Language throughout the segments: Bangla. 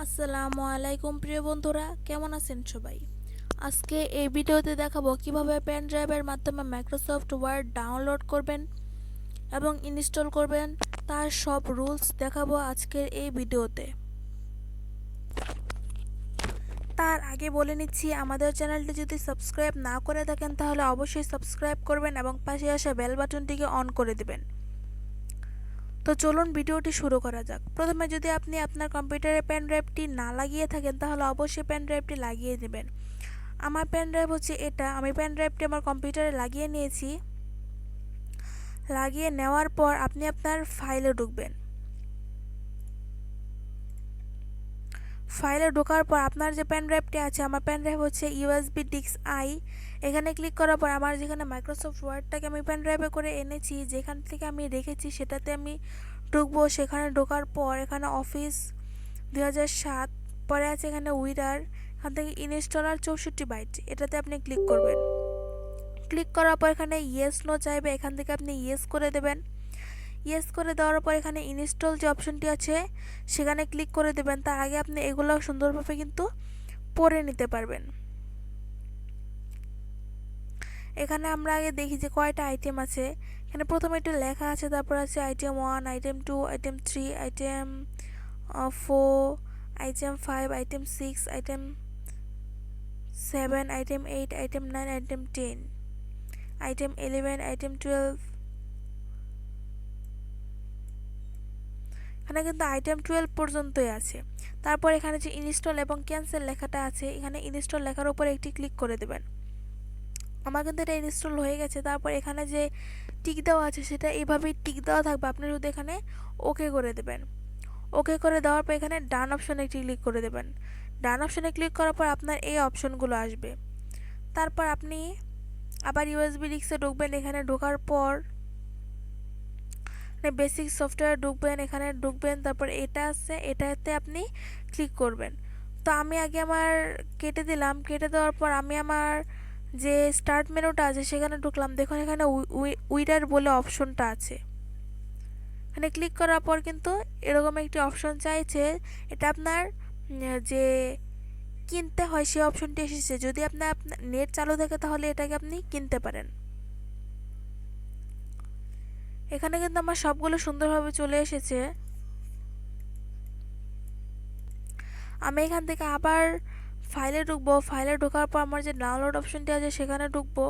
আসসালামু আলাইকুম প্রিয় বন্ধুরা, কেমন আছেন সবাই? আজকে এই ভিডিওতে দেখাবো কিভাবে পেন ড্রাইভের মাধ্যমে মাইক্রোসফট ওয়ার্ড ডাউনলোড করবেন এবং ইনস্টল করবেন, তার সব রুলস দেখাবো আজকের এই ভিডিওতে। তার আগে বলে নিচ্ছি, আমাদের চ্যানেলটি যদি সাবস্ক্রাইব না করে থাকেন তাহলে অবশ্যই সাবস্ক্রাইব করবেন এবং পাশে আসা বেল বাটনটিকে অন করে দেবেন। তো চলুন ভিডিওটি শুরু করা যাক। প্রথমে যদি আপনি আপনার কম্পিউটারে পেন ড্রাইভটি না লাগিয়ে থাকেন তাহলে অবশ্যই পেন ড্রাইভটি লাগিয়ে নেবেন। আমার পেন ড্রাইভ হচ্ছে এটা। আমি পেন ড্রাইভটি আমার কম্পিউটারে লাগিয়ে নিয়েছি। লাগিয়ে নেওয়ার পর আপনি আপনার ফাইলে ঢুকবেন। ফাইলে ঢোকার পর আপনার যে পেন ড্রাইভটি আছে, আমার পেন ড্রাইভ হচ্ছে ইউএসবি ডিস্ক আই। এখানে ক্লিক করার পর আমার যেখানে মাইক্রোসফট ওয়ার্ডটাকে আমি পেন ড্রাইভে করে এনেছি, যেখান থেকে আমি রেখেছি সেটাতে আমি ঢুকবো। সেখানে ঢোকার পর এখানে অফিস 2007 পরে আছে, এখানে উইরার, এখান থেকে ইনস্টলার 64 বাইট, এটাতে আপনি ক্লিক করবেন। ক্লিক করার পর এখানে ইয়েস নো চাইবে, এখান থেকে আপনি ইয়েস করে দেবেন। ইয়েস করে দেওয়ার পর এখানে ইনস্টল যে অপশনটি আছে সেখানে ক্লিক করে দেবেন। তার আগে আপনি এগুলো সুন্দরভাবে কিন্তু পড়ে নিতে পারবেন। এখানে আমরা আগে দেখি যে কয়টা আইটেম আছে। এখানে প্রথমে একটু লেখা আছে, তারপর আছে item 1, item 2, item 3, item 4, item 5, item 6, item 7, item 8, item 9, item 10, item 11, item 12। এখানে কিন্তু আইটেম 12 পর্যন্তই আছে। তারপর এখানে যে ইনস্টল এবং ক্যান্সেল লেখাটা আছে, এখানে ইনস্টল লেখার উপর একটি ক্লিক করে দেবেন। আমার কিন্তু এটা ইনস্টল হয়ে গেছে। তারপর এখানে যে টিক দেওয়া আছে সেটা এইভাবেই টিক দেওয়া থাকবে। আপনি শুধু এখানে ওকে করে দেবেন। ওকে করে দেওয়ার পর এখানে ডান অপশনে একটি ক্লিক করে দেবেন। ডান অপশনে ক্লিক করার পর আপনার এই অপশনগুলো আসবে। তারপর আপনি আবার ইউএসবি ডিস্কে ঢুকবেন। এখানে ঢোকার পর বেসিক সফটওয়্যার ঢুকবেন, এখানে ঢুকবেন। তারপর এটা আছে, এটাতে আপনি ক্লিক করবেন। তো আমি আগে আমার কেটে দিলাম। কেটে দেওয়ার পর আমি আমার যে স্টার্ট মেনুটা আছে সেখানে ঢুকলাম। দেখুন এখানে উইডার বলে অপশনটা আছে। এখানে ক্লিক করার পর কিন্তু এরকম একটি অপশন চাইছে। এটা আপনার যে কিনতে হয় সেই অপশনটি এসেছে। যদি আপনার নেট চালু থাকে তাহলে এটাকে আপনি কিনতে পারেন। এখানে কিন্তু আমার সবগুলো সুন্দরভাবে চলে এসেছে। আমি এখান থেকে আবার ফাইলে ঢুকবো। ফাইলে ঢোকার পর আমার যে ডাউনলোড অপশনটি আছে সেখানে ঢুকবো।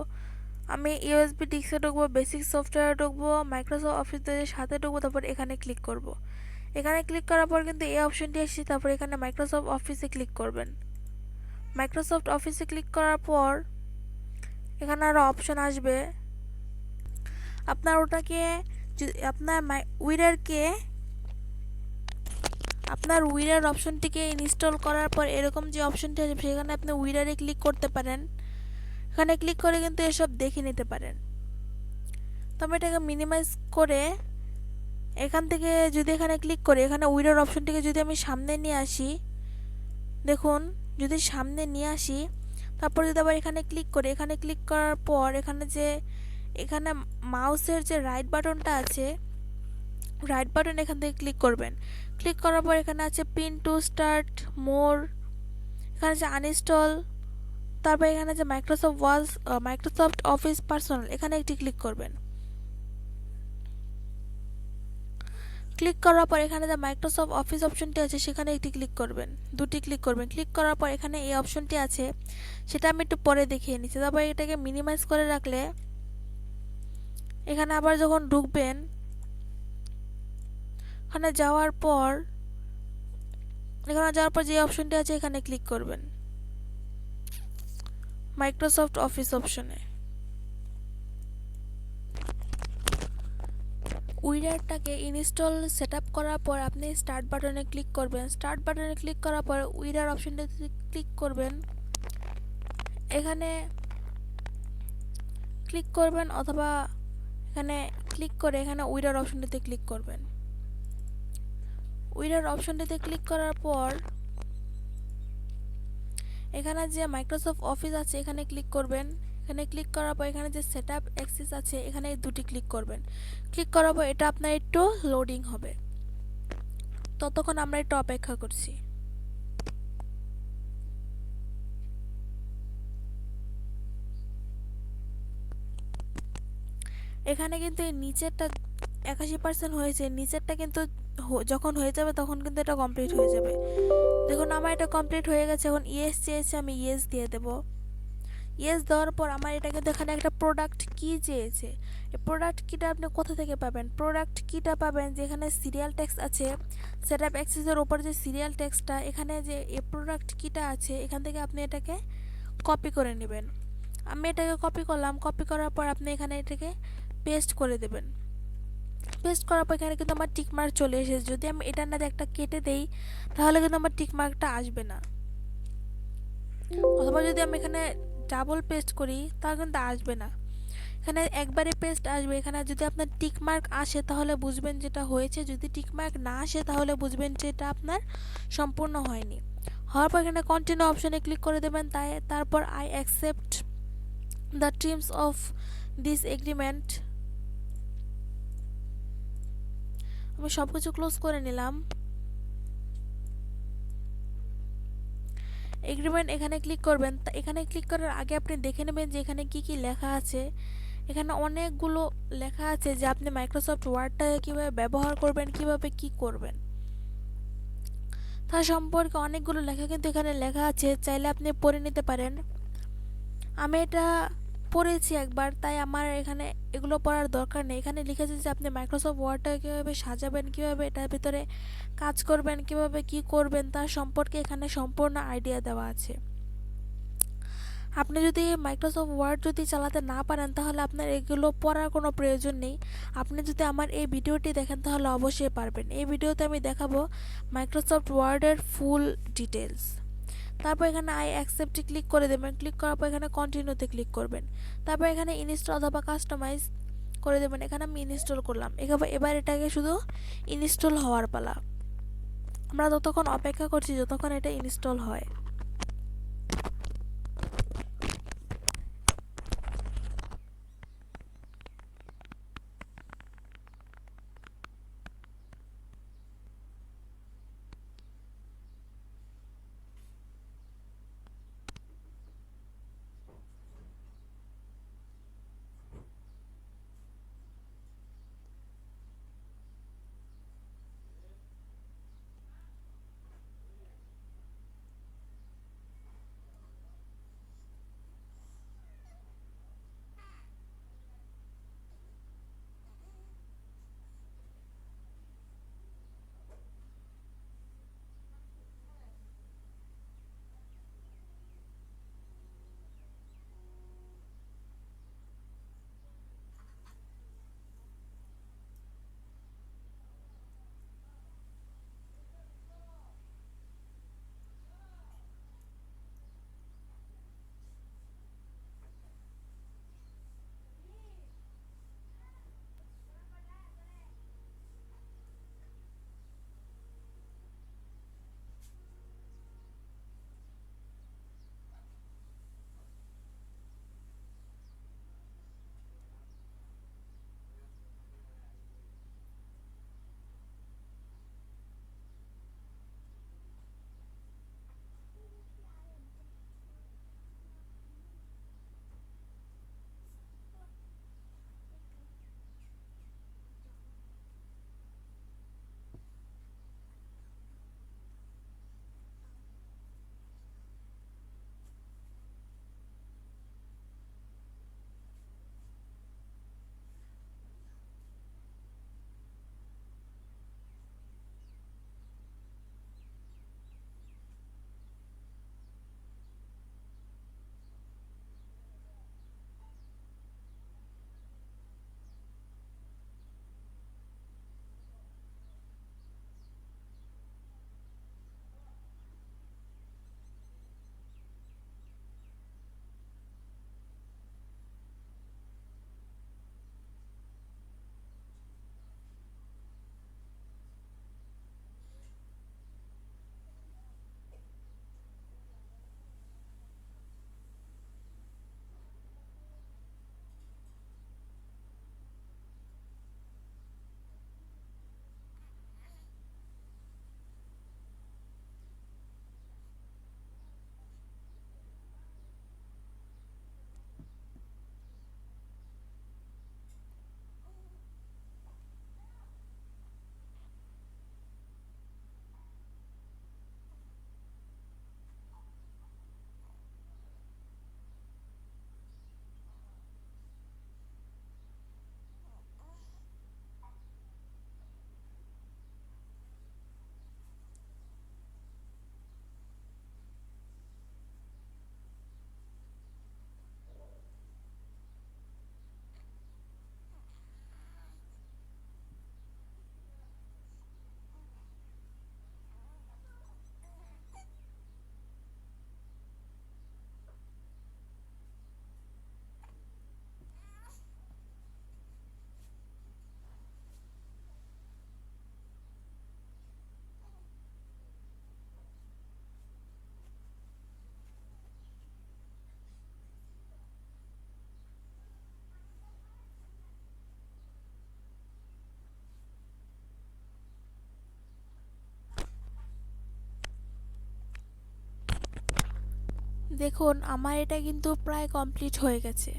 আমি ইউএসবি ডিস্কে ঢুকবো, বেসিক সফটওয়্যারে ঢুকবো, মাইক্রোসফট অফিসের সাথে ঢুকবো। তারপর এখানে ক্লিক করব। এখানে ক্লিক করার পর কিন্তু এই অপশনটি এসেছে। তারপর এখানে মাইক্রোসফট অফিসে ক্লিক করবেন। মাইক্রোসফট অফিসে ক্লিক করার পর এখানে আরও অপশন আসবে। আপনার ওটাকে আপনার উইরার অপশনটিকে ইনস্টল করার পর এরকম যে অপশনটি আছে সেখানে আপনি উইরারে ক্লিক করতে পারেন। এখানে ক্লিক করে কিন্তু এসব দেখে নিতে পারেন। তো আমি এটাকে মিনিমাইজ করে এখান থেকে যদি এখানে ক্লিক করি, এখানে উইরার অপশনটিকে যদি আমি সামনে নিয়ে আসি, দেখুন যদি সামনে নিয়ে আসি, তারপর যদি আবার এখানে ক্লিক করি, এখানে ক্লিক করার পর এখানে মাউসের যে রাইট বাটনটা আছে, রাইট বাটন এখান থেকে ক্লিক করবেন। ক্লিক করার পর এখানে আছে পিন টু স্টার্ট মোর, এখানে আছে আনইনস্টল, তারপর এখানে আছে মাইক্রোসফট অফিস পার্সোনাল, এখানে একটি ক্লিক করবেন। ক্লিক করার পর এখানে যে মাইক্রোসফট অফিস অপশনটি আছে সেখানে একটি ক্লিক করবেন, দুটি ক্লিক করবেন। ক্লিক করার পর এখানে এই অপশনটি আছে, সেটা আমি একটু পরে দেখিয়ে নিচ্ছি। তারপর এটাকে মিনিমাইজ করে রাখলে এখানে আবার যখন ঢুকবেন, এখানে যাওয়ার পর যে অপশনটি আছে এখানে ক্লিক করবেন, মাইক্রোসফট অফিস অপশনে। উইরারটাকে ইনস্টল সেটআপ করার পর আপনি স্টার্ট বাটনে ক্লিক করবেন। স্টার্ট বাটনে ক্লিক করার পর উইরার অপশনটিতে ক্লিক করবেন। এখানে ক্লিক করবেন অথবা এখানে ক্লিক করে এখানে উইরার অপশনটিতে ক্লিক করবেন। উইরার অপশনটিতে ক্লিক করার পর এখানে যে মাইক্রোসফট অফিস আছে এখানে ক্লিক করবেন। এখানে ক্লিক করার পর এখানে যে সেটআপ অ্যাক্সেস আছে এখানে দুটি ক্লিক করবেন। ক্লিক করার পর এটা আপনার একটু লোডিং হবে, ততক্ষণ আমরা একটু অপেক্ষা করছি। এখানে কিন্তু এই নিচেরটা 81% হয়েছে, নিচেরটা কিন্তু যখন হয়ে যাবে তখন কিন্তু এটা কমপ্লিট হয়ে যাবে। দেখুন আমার এটা কমপ্লিট হয়ে গেছে। এখন ইয়েস চেয়েছে, আমি ইয়েস দিয়ে দেব। ইয়েস দেওয়ার পর আমার এটা কিন্তু এখানে একটা প্রোডাক্ট কি চেয়েছে। এই প্রোডাক্ট কিটা আপনি কোথা থেকে পাবেন? প্রোডাক্ট কিটা পাবেন যেখানে সিরিয়াল টেক্সট আছে, সেটআপ অ্যাক্সেসের উপর যে সিরিয়াল টেক্সটটা, এখানে যে এই প্রোডাক্ট কিটা আছে এখান থেকে আপনি এটাকে কপি করে নেবেন। আমি এটাকে কপি করলাম, কপি করার পর আপনি এখানে এটাকে পেস্ট করে দেবেন। পেস্ট করার পর এখানে কিন্তু আমার টিক মার্ক চলে এসেছে। যদি আমি এটার না একটা কেটে দেই তাহলে কিন্তু আমার টিক মার্কটা আসবে না, অথবা যদি আমি এখানে ডাবল পেস্ট করি তাহলে কিন্তু আসবে না। এখানে একবারে পেস্ট আসবে। এখানে যদি আপনার টিক মার্ক আসে তাহলে বুঝবেন যেটা হয়েছে, যদি টিক মার্ক না আসে তাহলে বুঝবেন যে এটা আপনার সম্পূর্ণ হয়নি। হওয়ার পর এখানে কন্টিনিউ অপশনে ক্লিক করে দেবেন। তারপর I accept the terms of this agreement, আমি সব কিছু ক্লোজ করে নিলাম। এগ্রিমেন্ট এখানে ক্লিক করবেন। এখানে ক্লিক করার আগে আপনি দেখে নেবেন যে এখানে কি কি লেখা আছে। এখানে অনেকগুলো লেখা আছে যে আপনি মাইক্রোসফট ওয়ার্ডটা কীভাবে ব্যবহার করবেন, কিভাবে কি করবেন তার সম্পর্কে অনেকগুলো লেখা কিন্তু এখানে লেখা আছে, চাইলে আপনি পড়ে নিতে পারেন। আমি এটা পড়েছি একবার, তাই আমার এখানে এগুলো পড়ার দরকার নেই। এখানে লিখেছে যে আপনি মাইক্রোসফট ওয়ার্ডটা কীভাবে সাজাবেন, কীভাবে এটার ভিতরে কাজ করবেন, কিভাবে কি করবেন তার সম্পর্কে এখানে সম্পূর্ণ আইডিয়া দেওয়া আছে। আপনি যদি মাইক্রোসফট ওয়ার্ড যদি চালাতে না পারেন তাহলে আপনার এগুলো পড়ার কোনো প্রয়োজন নেই। আপনি যদি আমার এই ভিডিওটি দেখেন তাহলে অবশ্যই পারবেন। এই ভিডিওতে আমি দেখাবো মাইক্রোসফট ওয়ার্ডের ফুল ডিটেলস। তারপর এখানে আই অ্যাকসেপ্টে ক্লিক করে দেবেন। ক্লিক করার পর এখানে কন্টিনিউতে ক্লিক করবেন। তারপর এখানে ইনস্টল অথবা কাস্টমাইজ করে দেবেন। এখানে আমি ইনস্টল করলাম। এবার এটাকে শুধু ইনস্টল হওয়ার পালা। আমরা ততক্ষণ অপেক্ষা করছি যতক্ষণ এটা ইনস্টল হয়। দেখুন আমার এটা কিন্তু প্রায় কমপ্লিট হয়ে গেছে।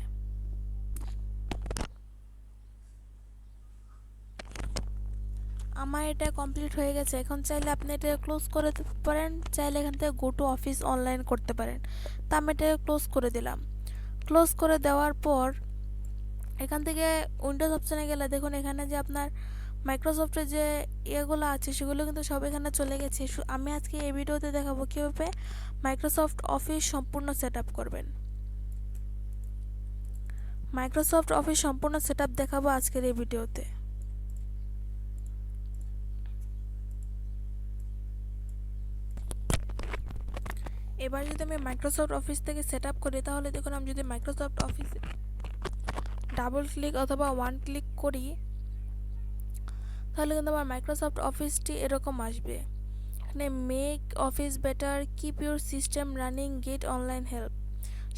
আমার এটা কমপ্লিট হয়ে গেছে। এখন চাইলে আপনি এটা ক্লোজ করে দিতে পারেন, চাইলে এখান থেকে গো টু অফিস অনলাইন করতে পারেন। তা আমি এটা ক্লোজ করে দিলাম। ক্লোজ করে দেওয়ার পর এখান থেকে উইন্ডোজ অপশানে গেলে দেখুন এখানে যে আপনার মাইক্রোসফটের যে ইয়েগুলো আছে সেগুলো কিন্তু সব এখানে চলে গেছে। আমি আজকে এই ভিডিওতে দেখাবো কীভাবে মাইক্রোসফট অফিস সম্পূর্ণ সেট আপ করবেন। মাইক্রোসফট অফিস সম্পূর্ণ সেট আপ দেখাবো আজকের এই ভিডিওতে। এবার যদি আমি মাইক্রোসফট অফিস থেকে সেট আপ করি তাহলে দেখুন আমি যদি মাইক্রোসফট অফিস ডাবল ক্লিক অথবা ওয়ান ক্লিক করি তাহলে কিন্তু আমার মাইক্রোসফট অফিসটি এরকম আসবে। এখানে make office better, keep your system running, get online help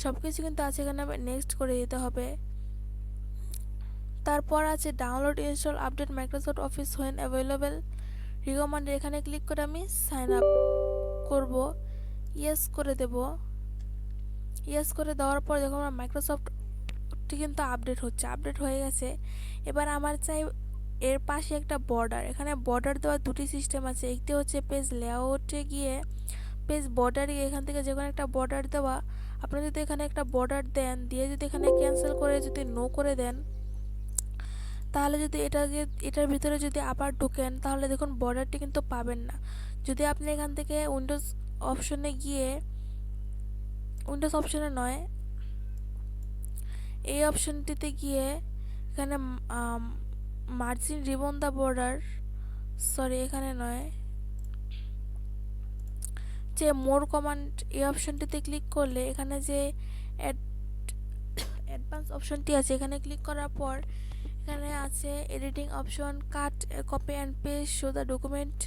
সব কিছু কিন্তু আছে। এখানে নেক্সট করে দিতে হবে। তারপর আছে download, install, update Microsoft office when available, recommend. এখানে ক্লিক করে আমি সাইন আপ করব, ইয়েস করে দেব। ইয়েস করে দেওয়ার পর দেখুন আমার মাইক্রোসফটটি কিন্তু আপডেট হচ্ছে, আপডেট হয়ে গেছে। এবার আমার চাই এর পাশে একটা বর্ডার। এখানে বর্ডার দেওয়ার দুটি সিস্টেম আছে, একটি হচ্ছে পেজ লেআউটে গিয়ে পেজ বর্ডারে এখান থেকে যে কোনো একটা বর্ডার দেওয়া। আপনি যদি এখানে একটা বর্ডার দেন, দিয়ে যদি এখানে ক্যান্সেল করে যদি নো করে দেন তাহলে যদি এটার ভিতরে যদি আবার ঢুকেন তাহলে দেখুন বর্ডারটি কিন্তু পাবেন না। যদি আপনি এখান থেকে উইন্ডোজ অপশনে গিয়ে, উইন্ডোজ অপশনে নয় এই অপশনটিতে গিয়ে এখানে margin ribbon the border, sorry এখানে নয়, যে মোর কমান্ড এই অপশনটিতে ক্লিক করলে এখানে যে অ্যাডভান্স অপশনটি আছে এখানে ক্লিক করার পর এখানে আছে editing option, cut, copy and paste, show the document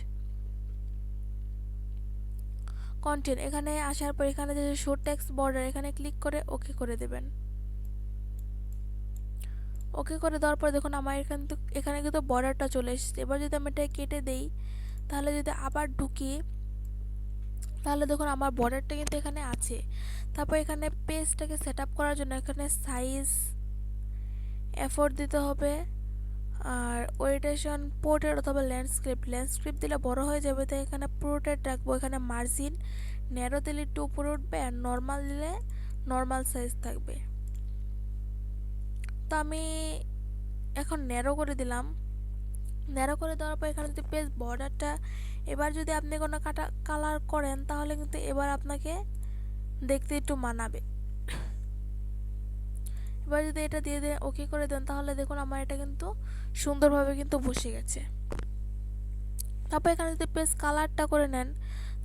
content. এখানে আসার পর এখানে যে শো টেক্সট বর্ডার এখানে ক্লিক করে ওকে করে দেবেন। ওকে করে দেওয়ার পর দেখুন আমার এখানে কিন্তু বর্ডারটা চলে এসেছে। এবার যদি আমি এটা কেটে দেই তাহলে যদি আবার ঢুকি তাহলে দেখুন আমার বর্ডারটা কিন্তু এখানে আছে। তারপর এখানে পেজটাকে সেট আপ করার জন্য এখানে সাইজ এফোর্ট দিতে হবে, আর ওরিয়েন্টেশন পোর্ট্রেট অথবা ল্যান্ডস্কেপ দিলে বড় হয়ে যাবে, তাই এখানে পোর্ট্রেট রাখবো। এখানে মার্জিন ন্যারো দিলে একটু উপরে উঠবে আর নর্মাল দিলে নর্মাল সাইজ থাকবে। তো আমি এখন ন্যারো করে দিলাম। ন্যারো করে দেওয়ার পর এখানে যদি পেজ বর্ডারটা এবার যদি আপনি কোনো কালার করেন তাহলে কিন্তু এবার আপনাকে দেখতে একটু মানাবে। এবার যদি এটা দিয়ে ওকে করে দেন তাহলে দেখুন আমার এটা কিন্তু সুন্দরভাবে কিন্তু বসে গেছে। তারপর এখানে যদি পেজ কালারটা করে নেন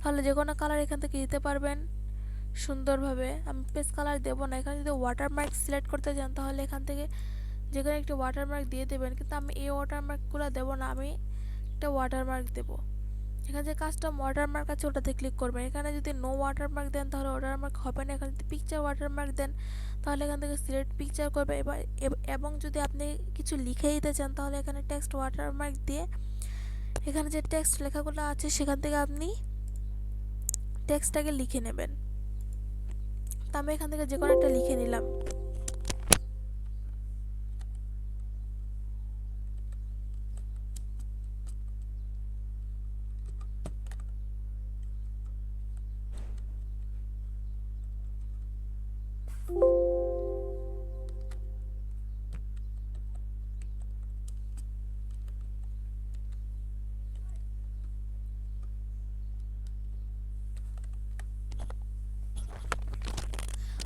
তাহলে যে কোনো কালার এখান থেকে দিতে পারবেন সুন্দরভাবে। আমি পেজ কালার দেবো না, এখানে যদি ওয়াটারমার্ক সিলেক্ট করতে যান তাহলে এখান থেকে যে কোনো একটি ওয়াটারমার্ক দিয়ে দেবেন, কিন্তু আমি এই ওয়াটারমার্কগুলো দেবো না, আমি একটা ওয়াটারমার্ক দেবো। এখানে যে কাস্টম ওয়াটারমার্ক আছে ওটাতে ক্লিক করবেন। এখানে যদি নো ওয়াটারমার্ক দেন তাহলে ওয়াটারমার্ক হবে না। এখানে যদি পিকচার ওয়াটারমার্ক দেন তাহলে এখান থেকে সিলেক্ট পিকচার করবে। এবং যদি আপনি কিছু লিখে দিতে চান তাহলে এখানে টেক্সট ওয়াটারমার্ক দিয়ে এখানে যে টেক্সট লেখাগুলো আছে সেখান থেকে আপনি টেক্সটটাকে লিখে নেবেন। তা আমি এখান থেকে যে কোনো একটা লিখে নিলাম।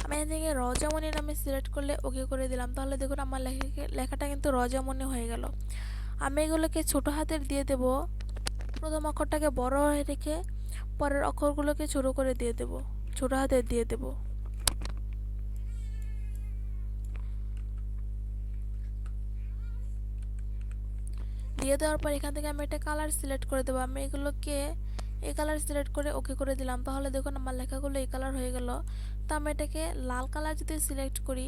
আমি এখান থেকে রজামণি নামে সিলেক্ট করলে ওকে করে দিলাম। তাহলে দেখুন আমার লেখাটা কিন্তু রজামণি হয়ে গেল। আমি এগুলোকে ছোটো হাতের দিয়ে দেব। প্রথম অক্ষরটাকে বড় হয়ে রেখে পরের অক্ষরগুলোকে ছোটো করে দিয়ে দেব, ছোটো হাতের দিয়ে দেব। দিয়ে দেওয়ার পর এখান থেকে আমি একটা কালার সিলেক্ট করে দেবো। আমি এগুলোকে এই কালার সিলেক্ট করে ওকে করে দিলাম। তাহলে দেখুন আমার লেখাগুলো এই কালার হয়ে গেল। তো আমি এটাকে লাল কালার যদি সিলেক্ট করি,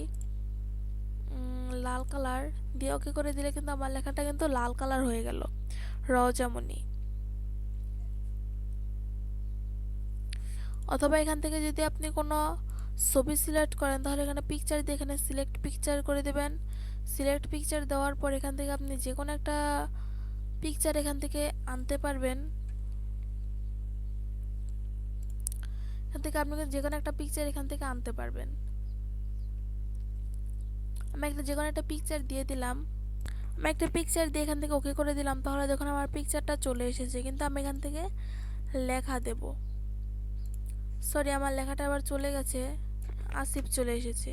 লাল কালার দিয়ে ওকে করে দিলে কিন্তু আমার লেখাটা কিন্তু লাল কালার হয়ে গেল, রজামণি। অথবা এখান থেকে যদি আপনি কোনো ছবি সিলেক্ট করেন তাহলে এখানে পিকচার দিয়ে এখানে সিলেক্ট পিকচার করে দেবেন। সিলেক্ট পিকচার দেওয়ার পর এখান থেকে আপনি যে কোনো একটা পিকচার এখান থেকে আনতে পারবেন। এখান থেকে আপনি যে কোনো একটা পিকচার এখান থেকে আনতে পারবেন। আমি একটা যে কোনো একটা পিকচার দিয়ে দিলাম। আমি একটা পিকচার দিয়ে এখান থেকে ওকে করে দিলাম। তাহলে দেখুন আমার পিকচারটা চলে এসেছে, কিন্তু আমি এখান থেকে লেখা দেব। সরি, আমার লেখাটা আবার চলে গেছে, আসিফ চলে এসেছে।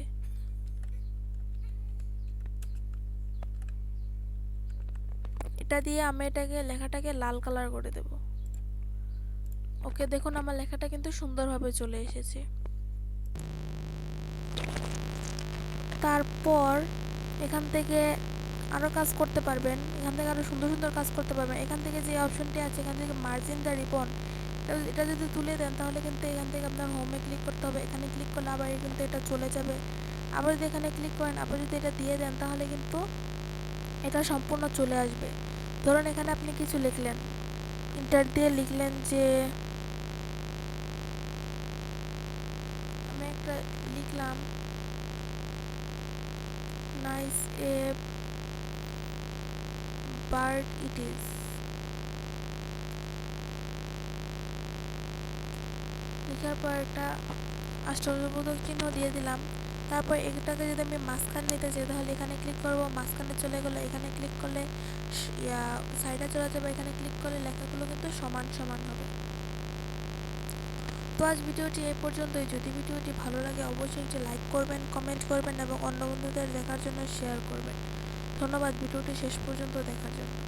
এটা দিয়ে আমি লেখাটাকে লাল কালার করে দেব। ওকে, দেখুন আমার লেখাটা কিন্তু সুন্দরভাবে চলে এসেছে। তারপর এখান থেকে আরও কাজ করতে পারবেন, এখান থেকে আরও সুন্দর সুন্দর কাজ করতে পারবেন। এখান থেকে যে অপশনটি আছে এখান থেকে মার্জিন দ্য রিবন, এটা যদি তুলে দেন তাহলে কিন্তু এখান থেকে আপনার হোমে ক্লিক করতে হবে। এখানে ক্লিক করলে আবার কিন্তু এটা চলে যাবে। আবার যদি এখানে ক্লিক করেন, আবার যদি এটা দিয়ে দেন তাহলে কিন্তু এটা সম্পূর্ণ চলে আসবে। ধরুন এখানে আপনি কিছু লিখলেন, ইন্টার দিয়ে লিখলেন যে আমি একটা লিখলাম nice a bird it is. লেখার পর একটা আশ্চর্যবোধক চিহ্ন দিয়ে দিলাম। তারপর এটাকে যদি আমি মাঝখানে নিতে চাই তাহলে এখানে ক্লিক করব, মাঝখানে চলে গেলে এখানে ক্লিক করলে সাইডে চলে যাবে। এখানে ক্লিক করলে লেখাগুলো কিন্তু সমান সমান হবে। তো আজ ভিডিওটি এই পর্যন্তই। যদি ভিডিওটি ভালো লাগে অবশ্যই একটি লাইক করবেন, কমেন্ট করবেন এবং অন্য বন্ধুদের দেখার জন্য শেয়ার করবেন। ধন্যবাদ ভিডিওটি শেষ পর্যন্ত দেখার জন্য।